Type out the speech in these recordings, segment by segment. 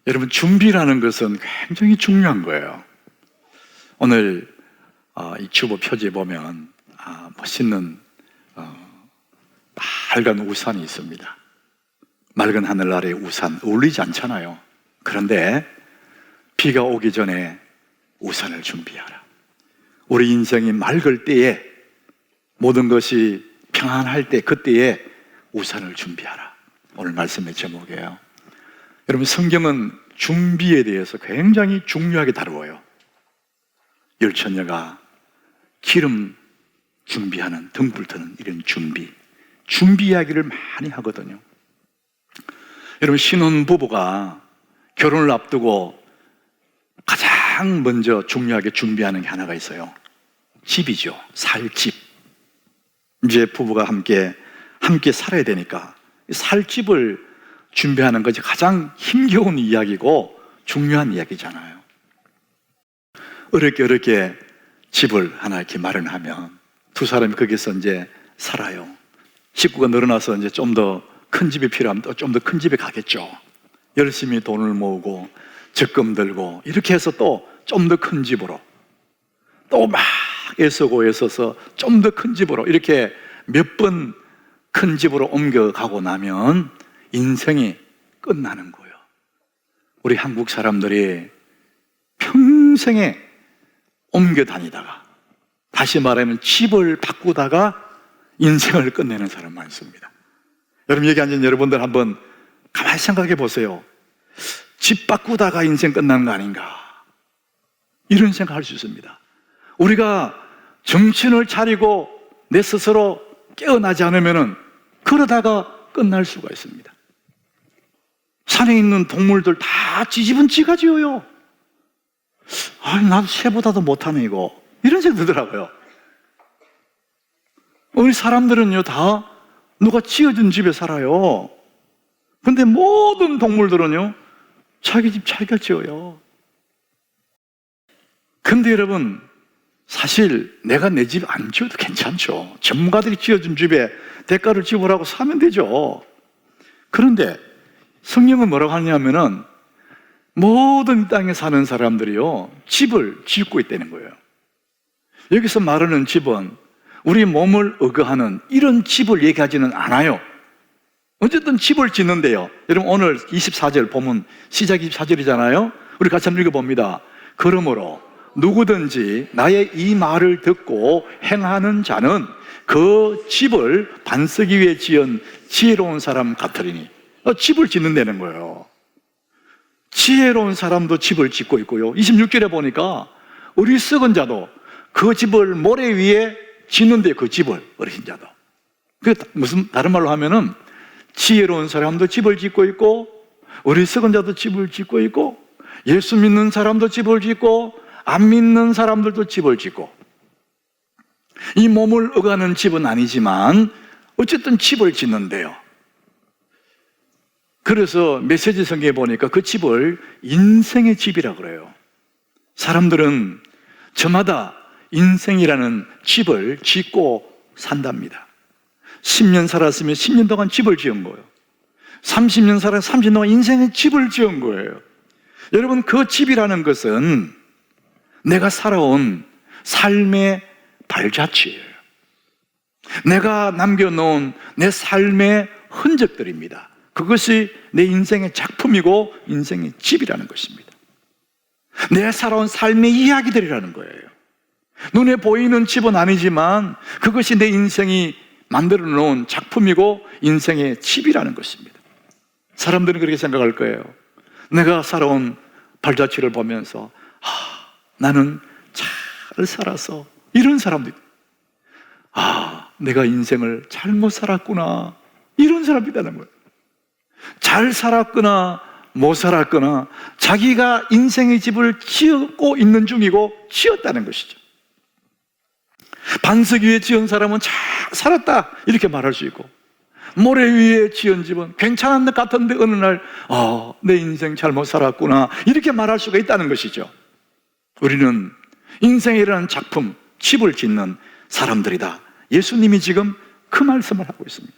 여러분, 준비라는 것은 굉장히 중요한 거예요. 오늘 이 주보 표지에 보면 멋있는 빨간 우산이 있습니다. 맑은 하늘 아래 우산 어울리지 않잖아요. 그런데 비가 오기 전에 우산을 준비하라. 우리 인생이 맑을 때에, 모든 것이 평안할 때, 그때에 우산을 준비하라. 오늘 말씀의 제목이에요. 여러분, 성경은 준비에 대해서 굉장히 중요하게 다루어요. 열처녀가 기름 준비하는, 등불 트는 이런 준비 이야기를 많이 하거든요. 여러분, 신혼부부가 결혼을 앞두고 가장 먼저 중요하게 준비하는 게 하나가 있어요. 집이죠. 살 집. 이제 부부가 함께 살아야 되니까 살 집을 준비하는 것이 가장 힘겨운 이야기고 중요한 이야기잖아요. 어렵게 집을 하나 이렇게 마련하면 두 사람이 거기서 이제 살아요. 식구가 늘어나서 이제 좀 더 큰 집이 필요하면 또 좀 더 큰 집에 가겠죠. 열심히 돈을 모으고 적금 들고 이렇게 해서 또 좀 더 큰 집으로, 또 막 애써서 좀 더 큰 집으로, 이렇게 몇 번 큰 집으로 옮겨가고 나면 인생이 끝나는 거예요. 우리 한국 사람들이 평생에 옮겨 다니다가, 다시 말하면 집을 바꾸다가 인생을 끝내는 사람 많습니다. 여러분, 여기 앉은 여러분들 한번 가만히 생각해 보세요. 집 바꾸다가 인생 끝나는 거 아닌가, 이런 생각할 수 있습니다. 우리가 정신을 차리고 내 스스로 깨어나지 않으면 그러다가 끝날 수가 있습니다. 산에 있는 동물들 다 지집은 지가 지어요. 나도 새보다도 못하네 이거, 이런 생각 들더라고요. 우리 사람들은요, 다 누가 지어준 집에 살아요. 근데 모든 동물들은요, 자기 집 자기가 지어요. 근데 여러분, 사실 내가 내 집 안 지어도 괜찮죠. 전문가들이 지어준 집에 대가를 지불하고 사면 되죠. 그런데 성경은 뭐라고 하냐면은 모든 땅에 사는 사람들이요, 집을 짓고 있다는 거예요. 여기서 말하는 집은 우리 몸을 의거하는 이런 집을 얘기하지는 않아요. 어쨌든 집을 짓는데요. 여러분, 오늘 24절 보면 시작이 24절이잖아요. 우리 같이 한번 읽어봅니다. 그러므로 누구든지 나의 이 말을 듣고 행하는 자는 그 집을 반석 위에 지은 지혜로운 사람 같으리니. 집을 짓는다는 거예요. 지혜로운 사람도 집을 짓고 있고요. 26절에 보니까 어리석은 자도 그 집을 모래 위에 짓는데, 그 집을, 어린 자도. 무슨 다른 말로 하면은 지혜로운 사람도 집을 짓고 있고, 어리석은 자도 집을 짓고 있고, 예수 믿는 사람도 집을 짓고, 안 믿는 사람들도 집을 짓고, 이 몸을 의거하는 집은 아니지만 어쨌든 집을 짓는데요. 그래서 메시지 성경에 보니까 그 집을 인생의 집이라고 그래요. 사람들은 저마다 인생이라는 집을 짓고 산답니다. 10년 살았으면 10년 동안 집을 지은 거예요. 30년 살아서 30년 동안 인생의 집을 지은 거예요. 여러분, 그 집이라는 것은 내가 살아온 삶의 발자취예요. 내가 남겨놓은 내 삶의 흔적들입니다. 그것이 내 인생의 작품이고 인생의 집이라는 것입니다. 내 살아온 삶의 이야기들이라는 거예요. 눈에 보이는 집은 아니지만 그것이 내 인생이 만들어 놓은 작품이고 인생의 집이라는 것입니다. 사람들은 그렇게 생각할 거예요. 내가 살아온 발자취를 보면서 나는 잘 살아서, 이런 사람들, 내가 인생을 잘못 살았구나, 이런 사람이 있다는 거예요. 잘 살았거나 못 살았거나 자기가 인생의 집을 지었고 있는 중이고 지었다는 것이죠. 반석 위에 지은 사람은 잘 살았다, 이렇게 말할 수 있고, 모래 위에 지은 집은 괜찮은 것 같은데 어느 날 내 인생 잘못 살았구나, 이렇게 말할 수가 있다는 것이죠. 우리는 인생이라는 작품, 집을 짓는 사람들이다. 예수님이 지금 그 말씀을 하고 있습니다.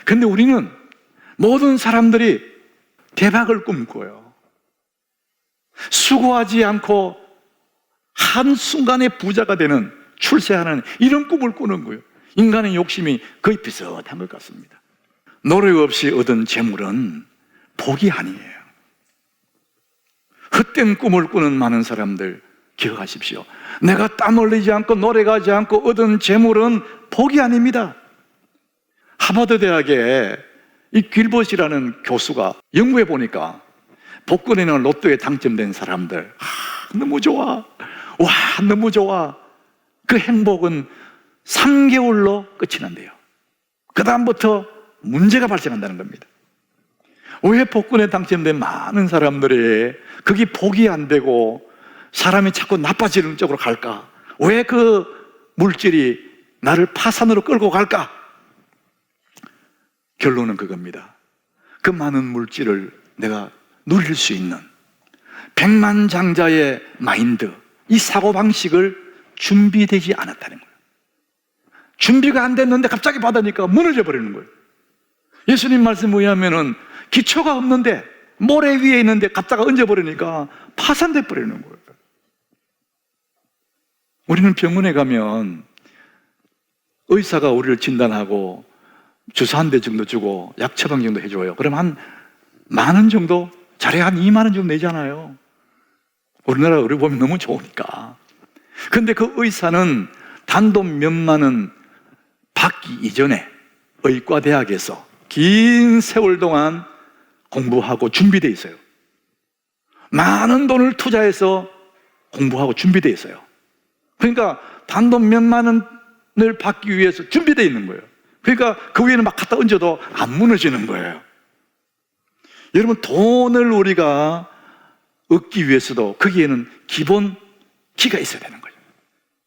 그런데 우리는 모든 사람들이 대박을 꿈꿔요. 수고하지 않고 한순간에 부자가 되는, 출세하는 이런 꿈을 꾸는 거예요. 인간의 욕심이 거의 비슷한 것 같습니다. 노력 없이 얻은 재물은 복이 아니에요. 헛된 꿈을 꾸는 많은 사람들 기억하십시오. 내가 땀 흘리지 않고 노력하지 않고 얻은 재물은 복이 아닙니다. 하버드 대학의 이 길벗이라는 교수가 연구해 보니까 복권이나 로또에 당첨된 사람들, 너무 좋아, 와 너무 좋아, 그 행복은 3개월로 끝이 난대요. 그 다음부터 문제가 발생한다는 겁니다. 왜 복권에 당첨된 많은 사람들이 그게 복이 안 되고 사람이 자꾸 나빠지는 쪽으로 갈까? 왜 그 물질이 나를 파산으로 끌고 갈까? 결론은 그겁니다. 그 많은 물질을 내가 누릴 수 있는 백만장자의 마인드, 이 사고방식을 준비되지 않았다는 거예요. 준비가 안 됐는데 갑자기 받으니까 무너져 버리는 거예요. 예수님 말씀에 의하면은 기초가 없는데 모래 위에 있는데 갖다가 얹어버리니까 파산돼 버리는 거예요. 우리는 병원에 가면 의사가 우리를 진단하고 주사 한 대 정도 주고 약 처방 정도 해줘요. 그럼 한 10,000원 정도, 잘해 한 20,000원 정도 내잖아요. 우리나라 의료 보면 너무 좋으니까. 근데 그 의사는 단돈 몇만 원 받기 이전에 의과대학에서 긴 세월 동안 공부하고 준비되어 있어요. 많은 돈을 투자해서 공부하고 준비되어 있어요. 그러니까 단돈 몇만 원을 받기 위해서 준비되어 있는 거예요. 그러니까 그 위에는 막 갖다 얹어도 안 무너지는 거예요. 여러분, 돈을 우리가 얻기 위해서도 거기에는 기본 키가 있어야 되는 거예요.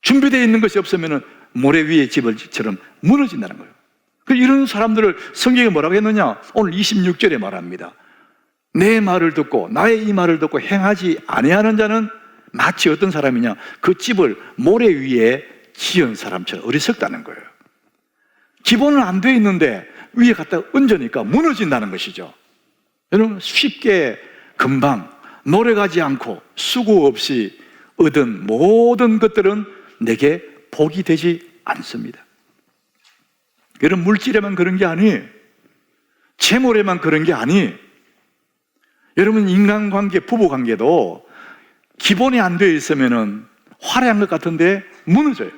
준비되어 있는 것이 없으면 모래 위에 집을처럼 무너진다는 거예요. 이런 사람들을 성경에 뭐라고 했느냐? 오늘 26절에 말합니다. 내 말을 듣고 나의 이 말을 듣고 행하지 아니하는 자는 마치 어떤 사람이냐? 그 집을 모래 위에 지은 사람처럼 어리석다는 거예요. 기본은 안 돼 있는데 위에 갖다 얹으니까 무너진다는 것이죠. 여러분, 쉽게 금방 노력하지 않고 수고 없이 얻은 모든 것들은 내게 복이 되지 않습니다. 여러분, 물질에만 그런 게 아니에요. 재물에만 그런 게 아니에요. 여러분, 인간관계, 부부관계도 기본이 안 되어 있으면 화려한 것 같은데 무너져요.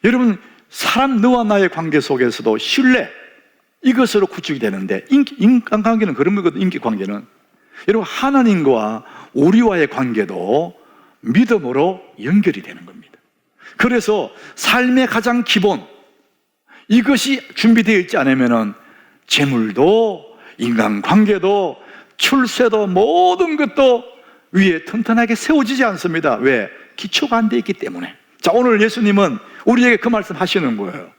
여러분, 사람 너와 나의 관계 속에서도 신뢰, 이것으로 구축이 되는데, 인간관계는 그런 거거든요. 인격관계는 여러분, 하나님과 우리와의 관계도 믿음으로 연결이 되는 겁니다. 그래서 삶의 가장 기본, 이것이 준비되어 있지 않으면 재물도 인간관계도 출세도 모든 것도 위에 튼튼하게 세워지지 않습니다. 왜? 기초가 안 되어 있기 때문에. 자, 오늘 예수님은 우리에게 그 말씀 하시는 거예요.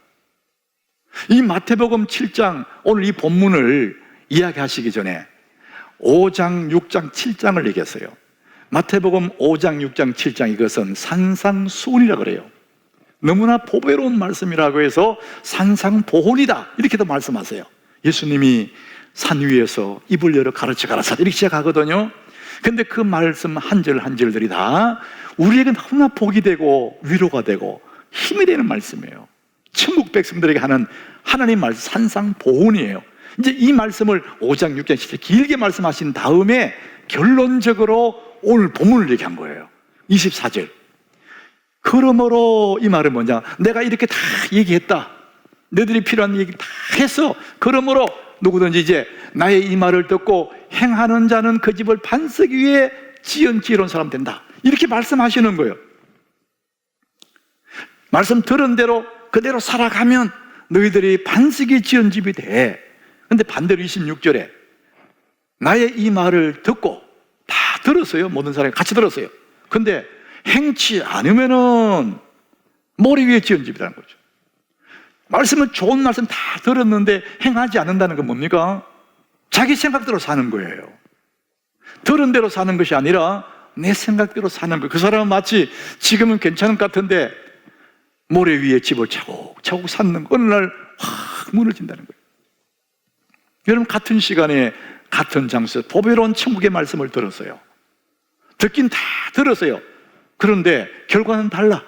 이 마태복음 7장, 오늘 이 본문을 이야기하시기 전에 5장, 6장, 7장을 얘기했어요. 마태복음 5장, 6장, 7장, 이것은 산상수훈이라고 그래요. 너무나 보배로운 말씀이라고 해서 산상보훈이다, 이렇게도 말씀하세요. 예수님이 산 위에서 입을 열어 가르쳐 가라사, 이렇게 시작하거든요. 근데 그 말씀 한 절 한 절들이 다 우리에게 너무나 복이 되고 위로가 되고 힘이 되는 말씀이에요. 천국 백성들에게 하는 하나님 말씀, 산상보훈이에요. 이제 이 말씀을 5장, 6장, 7장 길게 말씀하신 다음에 결론적으로 오늘 본문을 얘기한 거예요. 24절. 그러므로, 이 말은 뭐냐? 내가 이렇게 다 얘기했다. 너희들이 필요한 얘기 다 했어. 그러므로 누구든지 이제 나의 이 말을 듣고 행하는 자는 그 집을 반석 위에 지은 지혜로운 사람 된다, 이렇게 말씀하시는 거예요. 말씀 들은 대로 그대로 살아가면 너희들이 반석이 지은 집이 돼. 근데 반대로 26절에 나의 이 말을 듣고, 다 들었어요. 모든 사람이 같이 들었어요. 근데 행치 않으면은 모래 위에 지은 집이라는 거죠. 말씀은 좋은 말씀 다 들었는데 행하지 않는다는 건 뭡니까? 자기 생각대로 사는 거예요. 들은 대로 사는 것이 아니라 내 생각대로 사는 거예요. 그 사람은 마치 지금은 괜찮은 것 같은데 모래 위에 집을 차곡차곡 쌓는 어느 날 확 무너진다는 거예요. 여러분, 같은 시간에 같은 장소에서 보배로운 천국의 말씀을 들었어요. 듣긴 다 들었어요. 그런데 결과는 달라.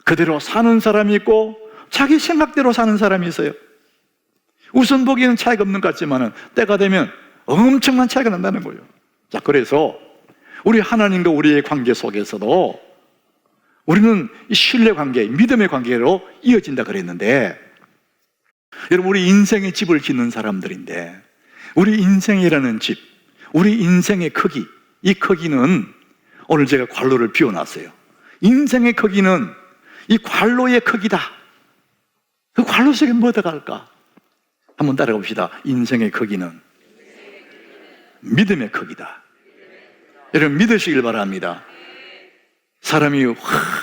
그대로 사는 사람이 있고 자기 생각대로 사는 사람이 있어요. 우선 보기에는 차이가 없는 것 같지만 때가 되면 엄청난 차이가 난다는 거예요. 자, 그래서 우리 하나님과 우리의 관계 속에서도 우리는 이 신뢰 관계, 믿음의 관계로 이어진다 그랬는데, 여러분, 우리 인생의 집을 짓는 사람들인데, 우리 인생이라는 집, 우리 인생의 크기, 이 크기는 오늘 제가 관로를 비워놨어요. 인생의 크기는 이 관로의 크기다. 그 관로 속에 뭐가 갈까? 한번 따라가 봅시다. 인생의 크기는 믿음의 크기다. 여러분, 믿으시길 바랍니다. 사람이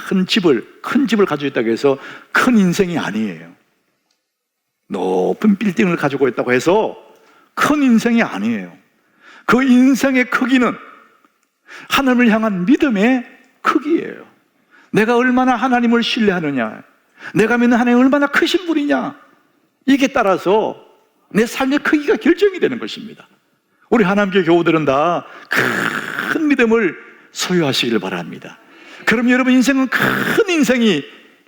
큰 집을 가지고 있다고 해서 큰 인생이 아니에요. 높은 빌딩을 가지고 있다고 해서 큰 인생이 아니에요. 그 인생의 크기는 하나님을 향한 믿음의 크기예요. 내가 얼마나 하나님을 신뢰하느냐, 내가 믿는 하나님이 얼마나 크신 분이냐, 이게 따라서 내 삶의 크기가 결정이 되는 것입니다. 우리 하나님께 교우들은 다 큰 믿음을 소유하시길 바랍니다. 그럼 여러분 인생은 큰 인생이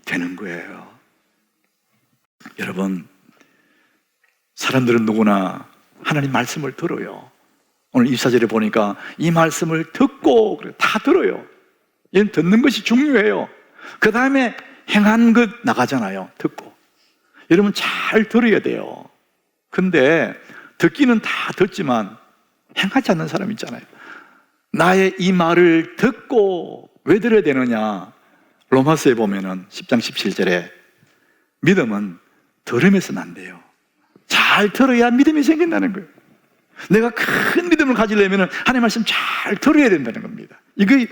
되는 거예요. 여러분, 사람들은 누구나 하나님 말씀을 들어요. 오늘 24절에 보니까 이 말씀을 듣고 다 들어요. 이건 듣는 것이 중요해요. 그 다음에 행한 것 나가잖아요. 듣고. 여러분, 잘 들어야 돼요. 근데 듣기는 다 듣지만 행하지 않는 사람 있잖아요. 나의 이 말을 듣고 왜 들어야 되느냐? 로마서에 보면은 10장 17절에 믿음은 들음에서는 안 돼요. 잘 들어야 믿음이 생긴다는 거예요. 내가 큰 믿음을 가지려면 하나님 말씀 잘 들어야 된다는 겁니다. 이게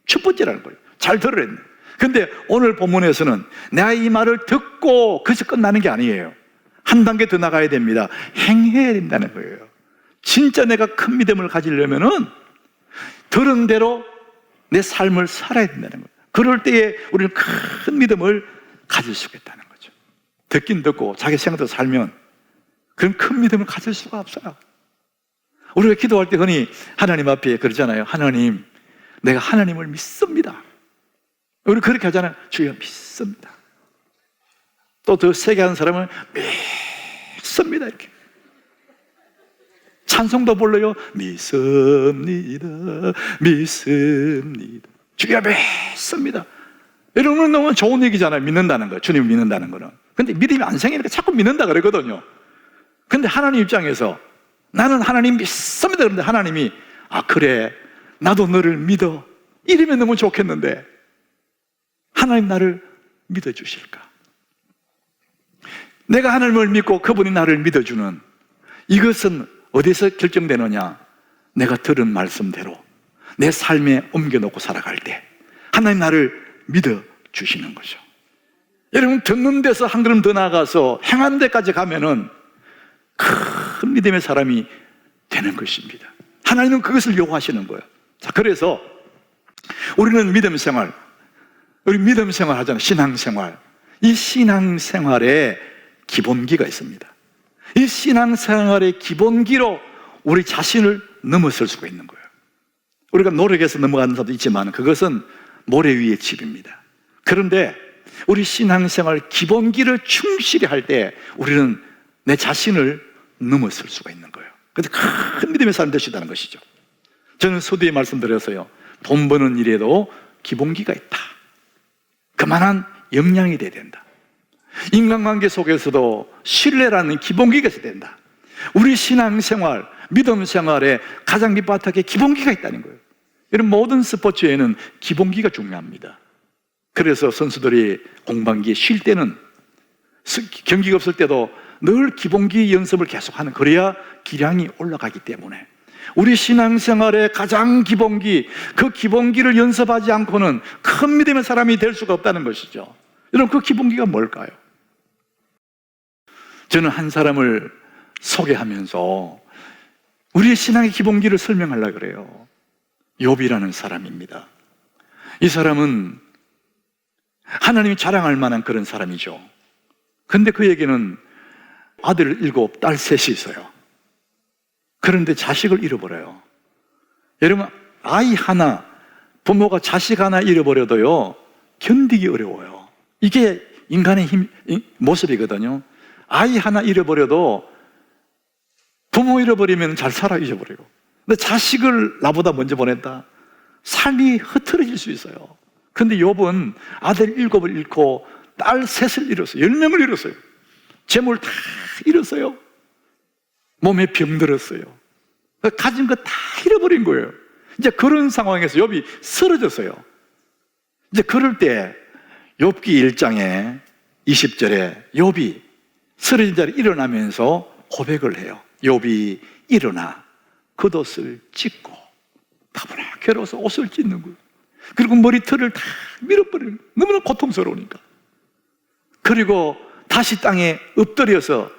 첫 번째라는 거예요. 잘 들어야 된다. 근데 오늘 본문에서는 내가 이 말을 듣고 그래서 끝나는 게 아니에요. 한 단계 더 나가야 됩니다. 행해야 된다는 거예요. 진짜 내가 큰 믿음을 가지려면은 들은 대로 내 삶을 살아야 된다는 거예요. 그럴 때에 우리는 큰 믿음을 가질 수 있겠다는 거죠. 듣긴 듣고 자기 생각대로 살면 그럼 큰 믿음을 가질 수가 없어요. 우리가 기도할 때 흔히 하나님 앞에 그러잖아요. 하나님, 내가 하나님을 믿습니다. 우리 그렇게 하잖아요. 주여 믿습니다. 또 더 세게 하는 사람은 믿습니다. 이렇게. 찬송도 불러요. 믿습니다. 믿습니다. 주여 믿습니다. 이러면 너무 좋은 얘기잖아요. 믿는다는 거. 주님을 믿는다는 거는. 근데 믿음이 안 생기니까 자꾸 믿는다 그러거든요. 근데 하나님 입장에서 나는 하나님 믿습니다. 그런데 하나님이 그래, 나도 너를 믿어. 이러면 너무 좋겠는데 하나님 나를 믿어주실까? 내가 하나님을 믿고 그분이 나를 믿어주는 이것은 어디서 결정되느냐? 내가 들은 말씀대로 내 삶에 옮겨놓고 살아갈 때 하나님 나를 믿어주시는 거죠. 여러분, 듣는 데서 한 걸음 더 나아가서 행하는 데까지 가면은 큰 믿음의 사람이 되는 것입니다. 하나님은 그것을 요구하시는 거예요. 자, 그래서 우리는 믿음 생활, 우리 믿음 생활 하잖아요. 신앙생활. 이 신앙생활에 기본기가 있습니다. 이 신앙생활의 기본기로 우리 자신을 넘어설 수가 있는 거예요. 우리가 노력해서 넘어가는 사람도 있지만 그것은 모래 위의 집입니다. 그런데 우리 신앙생활 기본기를 충실히 할 때 우리는 내 자신을 넘어설 수가 있는 거예요. 그래서 큰 믿음의 사람 되시다는 것이죠. 저는 서두에 말씀드렸어요. 돈 버는 일에도 기본기가 있다. 그만한 역량이 돼야 된다. 인간관계 속에서도 신뢰라는 기본기가 있어야 된다. 우리 신앙생활, 믿음생활에 가장 밑바닥에 기본기가 있다는 거예요. 이런 모든 스포츠에는 기본기가 중요합니다. 그래서 선수들이 공방기에 쉴 때는, 경기가 없을 때도 늘 기본기 연습을 계속하는, 그래야 기량이 올라가기 때문에 우리 신앙생활의 가장 기본기, 그 기본기를 연습하지 않고는 큰 믿음의 사람이 될 수가 없다는 것이죠. 여러분, 그 기본기가 뭘까요? 저는 한 사람을 소개하면서 우리의 신앙의 기본기를 설명하려고 그래요. 욥이라는 사람입니다. 이 사람은 하나님이 자랑할 만한 그런 사람이죠. 근데 그에게는 아들 7, 딸 3이 있어요. 그런데 자식을 잃어버려요. 여러분, 아이 하나, 부모가 자식 하나 잃어버려도요, 견디기 어려워요. 이게 인간의 모습이거든요. 아이 하나 잃어버려도 부모 잃어버리면 잘 살아 잊어버리고, 근데 자식을 나보다 먼저 보냈다, 삶이 흐트러질 수 있어요. 근데 욥은 아들 7을 잃고 딸 3을 잃었어요. 10명을 잃었어요. 재물 다 잃었어요. 몸에 병들었어요. 가진 거 다 잃어버린 거예요. 이제 그런 상황에서 욥이 쓰러졌어요. 이제 그럴 때 욥기 1장에 20절에 욥이 쓰러진 자리에 일어나면서 고백을 해요. 욥이 일어나 겉옷을 찢고, 다분하게 괴로워서 옷을 찢는 거예요. 그리고 머리털을 다 밀어버리는 거예요. 너무나 고통스러우니까. 그리고 다시 땅에 엎드려서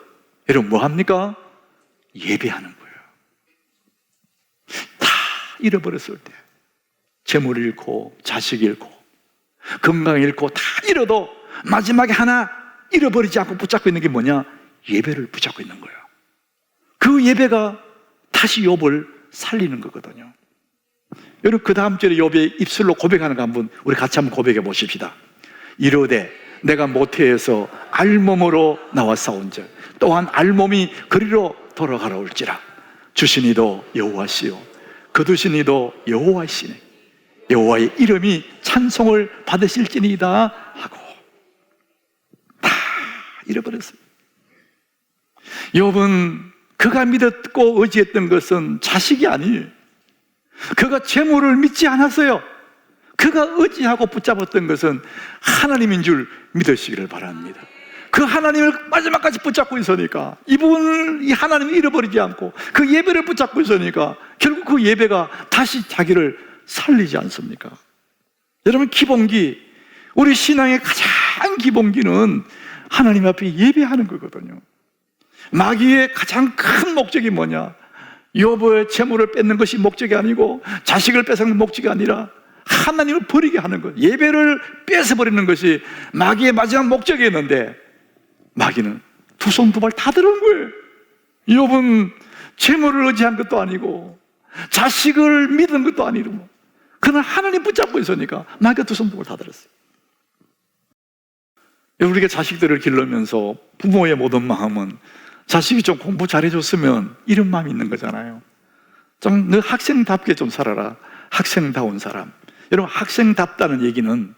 여러분 뭐 합니까? 예배하는 거예요. 다 잃어버렸을 때, 재물 잃고 자식 잃고 건강 잃고 다 잃어도 마지막에 하나 잃어버리지 않고 붙잡고 있는 게 뭐냐? 예배를 붙잡고 있는 거예요. 그 예배가 다시 욥을 살리는 거거든요. 여러분, 그 다음 절에 욥의 입술로 고백하는 거 한번 우리 같이 한번 고백해 보십시다. 이르되 내가 모태에서 알몸으로 나와 싸운즉 또한 알몸이 그리로 돌아가라 올지라. 주신 이도 여호와시요 거두신 이도 여호와시네. 여호와의 이름이 찬송을 받으실지니이다 하고 다 잃어버렸어요. 욥은 그가 믿었고 의지했던 것은 자식이 아니에요. 그가 재물을 믿지 않았어요. 그가 의지하고 붙잡았던 것은 하나님인 줄 믿으시기를 바랍니다. 그 하나님을 마지막까지 붙잡고 있으니까, 이 하나님을 잃어버리지 않고 그 예배를 붙잡고 있으니까 결국 그 예배가 다시 자기를 살리지 않습니까? 여러분, 기본기, 우리 신앙의 가장 기본기는 하나님 앞에 예배하는 거거든요. 마귀의 가장 큰 목적이 뭐냐? 욥의 재물을 뺏는 것이 목적이 아니고 자식을 뺏는 목적이 아니라 하나님을 버리게 하는 거예요. 예배를 뺏어버리는 것이 마귀의 마지막 목적이었는데 마귀는 두 손 두 발 다 들은 거예요. 욥은 재물을 의지한 것도 아니고 자식을 믿은 것도 아니고 그는 하나님 붙잡고 있으니까 마귀가 두 손 두 발 다 들었어요. 우리가 자식들을 기르면서 부모의 모든 마음은 자식이 좀 공부 잘해줬으면 이런 마음이 있는 거잖아요. 좀 너 학생답게 좀 살아라. 학생다운 사람. 여러분, 학생답다는 얘기는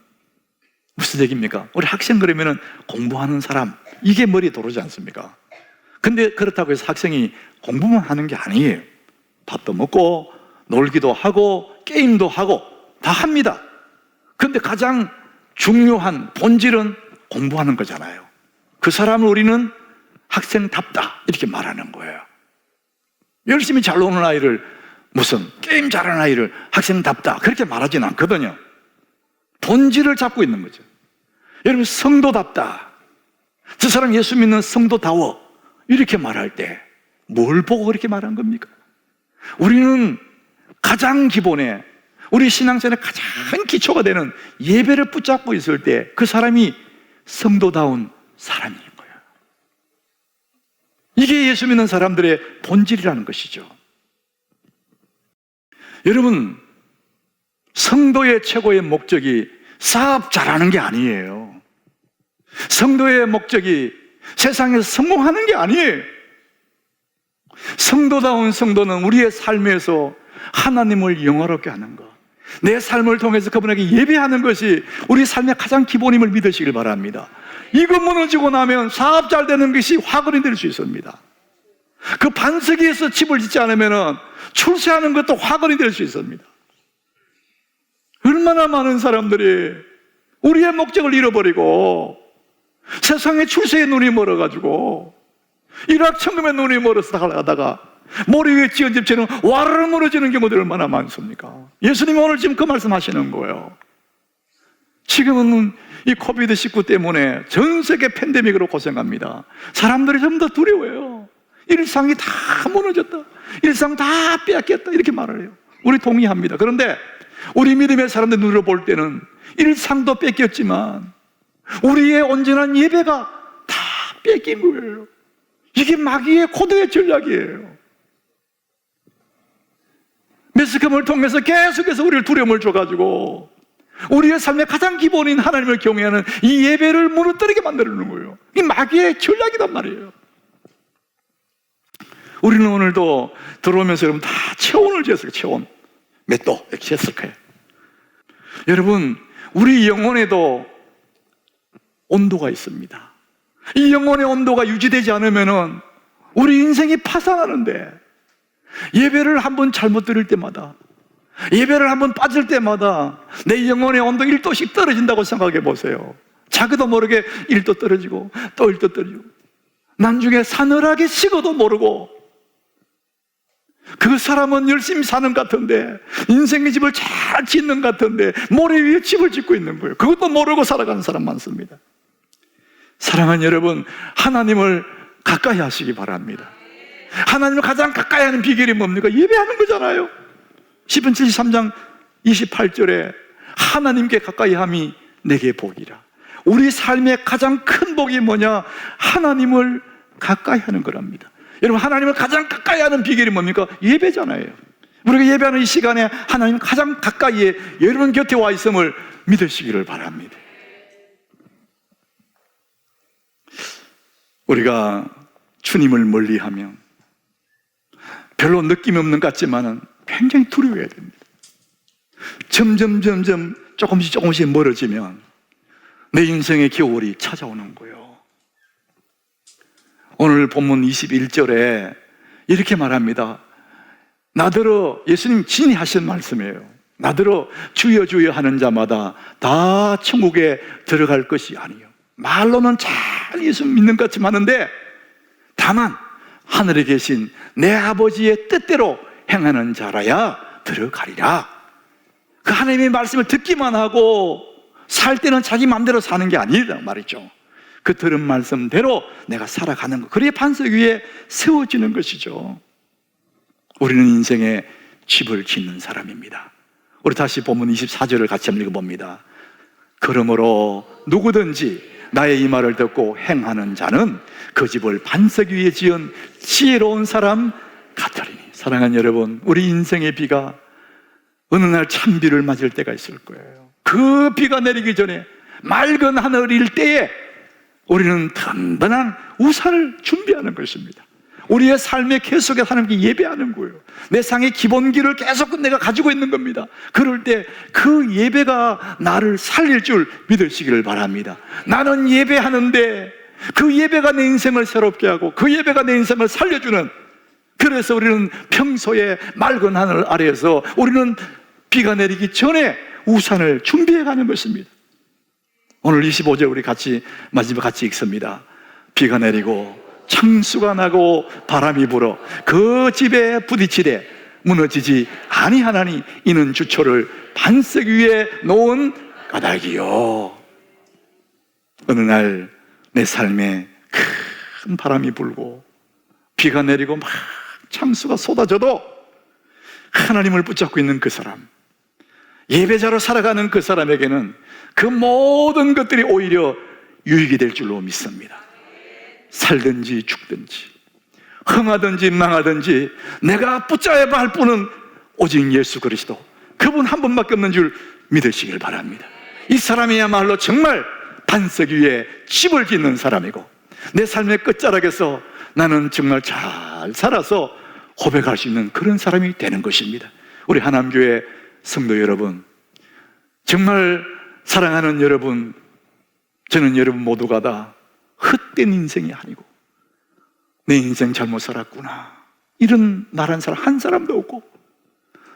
무슨 얘기입니까? 우리 학생 그러면은 공부하는 사람, 이게 머리에 들어오지 않습니까? 근데 그렇다고 해서 학생이 공부만 하는 게 아니에요. 밥도 먹고 놀기도 하고 게임도 하고 다 합니다. 근데 가장 중요한 본질은 공부하는 거잖아요. 그 사람을 우리는 학생답다 이렇게 말하는 거예요. 열심히 잘 노는 아이를, 무슨 게임 잘하는 아이를 학생답다 그렇게 말하지는 않거든요. 본질을 잡고 있는 거죠. 여러분, 성도답다, 저 사람 예수 믿는 성도다워 이렇게 말할 때 뭘 보고 그렇게 말한 겁니까? 우리는 가장 기본에, 우리 신앙생활의 가장 기초가 되는 예배를 붙잡고 있을 때 그 사람이 성도다운 사람인 거예요. 이게 예수 믿는 사람들의 본질이라는 것이죠. 여러분, 성도의 최고의 목적이 사업 잘하는 게 아니에요. 성도의 목적이 세상에서 성공하는 게 아니에요. 성도다운 성도는 우리의 삶에서 하나님을 영화롭게 하는 것, 내 삶을 통해서 그분에게 예배하는 것이 우리 삶의 가장 기본임을 믿으시길 바랍니다. 이거 무너지고 나면 사업 잘 되는 것이 화근이 될 수 있습니다. 그 반석에서 집을 짓지 않으면 출세하는 것도 화근이 될 수 있습니다. 얼마나 많은 사람들이 우리의 목적을 잃어버리고 세상의 출세의 눈이 멀어가지고 일확천금의 눈이 멀어서 나가다가 머리 위에 지은 집처럼 와르르 무너지는 경우들이 얼마나 많습니까? 예수님이 오늘 지금 그 말씀하시는 거예요. 지금은 이 코비드19 때문에 전 세계 팬데믹으로 고생합니다. 사람들이 전부 다 두려워요. 일상이 다 무너졌다, 일상 다 빼앗겼다 이렇게 말을 해요. 우리 동의합니다. 그런데 우리 믿음의 사람들 눈으로 볼 때는 일상도 뺏겼지만 우리의 온전한 예배가 다 뺏긴 거예요. 이게 마귀의 고도의 전략이에요. 데스컴을 통해서 계속해서 우리를 두려움을 줘가지고 우리의 삶의 가장 기본인 하나님을 경외하는 이 예배를 무너뜨리게 만들어주는 거예요. 이 마귀의 전략이란 말이에요. 우리는 오늘도 들어오면서 여러분 다 체온을 쟀어요. 체온 몇 도 이렇게 쟀을 거예요. 여러분, 우리 영혼에도 온도가 있습니다. 이 영혼의 온도가 유지되지 않으면 우리 인생이 파산하는데, 예배를 한번 잘못 드릴 때마다, 예배를 한번 빠질 때마다 내 영혼의 온도 1도씩 떨어진다고 생각해 보세요. 자기도 모르게 1도 떨어지고 또 1도 떨어지고, 나중에 사늘하게 식어도 모르고, 그 사람은 열심히 사는 것 같은데, 인생의 집을 잘 짓는 것 같은데 모래 위에 집을 짓고 있는 거예요. 그것도 모르고 살아가는 사람 많습니다. 사랑하는 여러분, 하나님을 가까이 하시기 바랍니다. 하나님을 가장 가까이 하는 비결이 뭡니까? 예배하는 거잖아요. 시편 73장 28절에 하나님께 가까이 함이 내게 복이라. 우리 삶의 가장 큰 복이 뭐냐? 하나님을 가까이 하는 거랍니다. 여러분, 하나님을 가장 가까이 하는 비결이 뭡니까? 예배잖아요. 우리가 예배하는 이 시간에 하나님 가장 가까이에 여러분 곁에 와 있음을 믿으시기를 바랍니다. 우리가 주님을 멀리하면 별로 느낌 없는 것 같지만은 굉장히 두려워해야 됩니다. 점점 조금씩 멀어지면 내 인생의 겨울이 찾아오는 거예요. 오늘 본문 21절에 이렇게 말합니다. 나더러, 예수님 친히 하신 말씀이에요. 나더러 주여 주여 하는 자마다 다 천국에 들어갈 것이 아니요, 말로는 잘 예수 믿는 것 같이 하는데 다만 하늘에 계신 내 아버지의 뜻대로 행하는 자라야 들어가리라. 그 하나님의 말씀을 듣기만 하고 살 때는 자기 마음대로 사는 게 아니다 말이죠. 그 들은 말씀대로 내가 살아가는 것, 그래야 반석 위에 세워지는 것이죠. 우리는 인생에 집을 짓는 사람입니다. 우리 다시 본문 24절을 같이 한번 읽어봅니다. 그러므로 누구든지 나의 이 말을 듣고 행하는 자는 그 집을 반석 위에 지은 지혜로운 사람 같으리니. 사랑하는 여러분, 우리 인생의 비가 어느 날 찬비를 맞을 때가 있을 거예요. 그 비가 내리기 전에 맑은 하늘일 때에 우리는 든든한 우산을 준비하는 것입니다. 우리의 삶의 계속에 하나님께 예배하는 거예요. 내 상의 기본기를 계속 내가 가지고 있는 겁니다. 그럴 때 그 예배가 나를 살릴 줄 믿으시기를 바랍니다. 나는 예배하는데 그 예배가 내 인생을 새롭게 하고 그 예배가 내 인생을 살려주는, 그래서 우리는 평소에 맑은 하늘 아래에서 우리는 비가 내리기 전에 우산을 준비해 가는 것입니다. 오늘 25절 우리 마지막 같이 읽습니다. 비가 내리고 창수가 나고 바람이 불어 그 집에 부딪히되 무너지지 아니하나니 이는 주초를 반석 위에 놓은 까닭이요. 어느 날 내 삶에 큰 바람이 불고 비가 내리고 막 창수가 쏟아져도 하나님을 붙잡고 있는 그 사람, 예배자로 살아가는 그 사람에게는 그 모든 것들이 오히려 유익이 될 줄로 믿습니다. 살든지 죽든지 흥하든지 망하든지 내가 붙잡아야 할 분은 오직 예수 그리스도, 그분 한 분밖에 없는 줄 믿으시길 바랍니다. 이 사람이야말로 정말 반석 위에 집을 짓는 사람이고, 내 삶의 끝자락에서 나는 정말 잘 살아서 고백할 수 있는 그런 사람이 되는 것입니다. 우리 하남교회 성도 여러분, 정말 사랑하는 여러분, 저는 여러분 모두가 다 헛된 인생이 아니고 내 인생 잘못 살았구나, 이런 말한 사람 한 사람도 없고,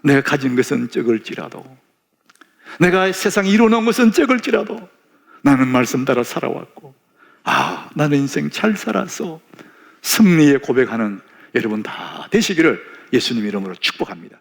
내가 가진 것은 적을지라도, 내가 세상에 이뤄놓은 것은 적을지라도 나는 말씀 따라 살아왔고, 나는 인생 잘 살아서 승리의 고백하는 여러분 다 되시기를 예수님 이름으로 축복합니다.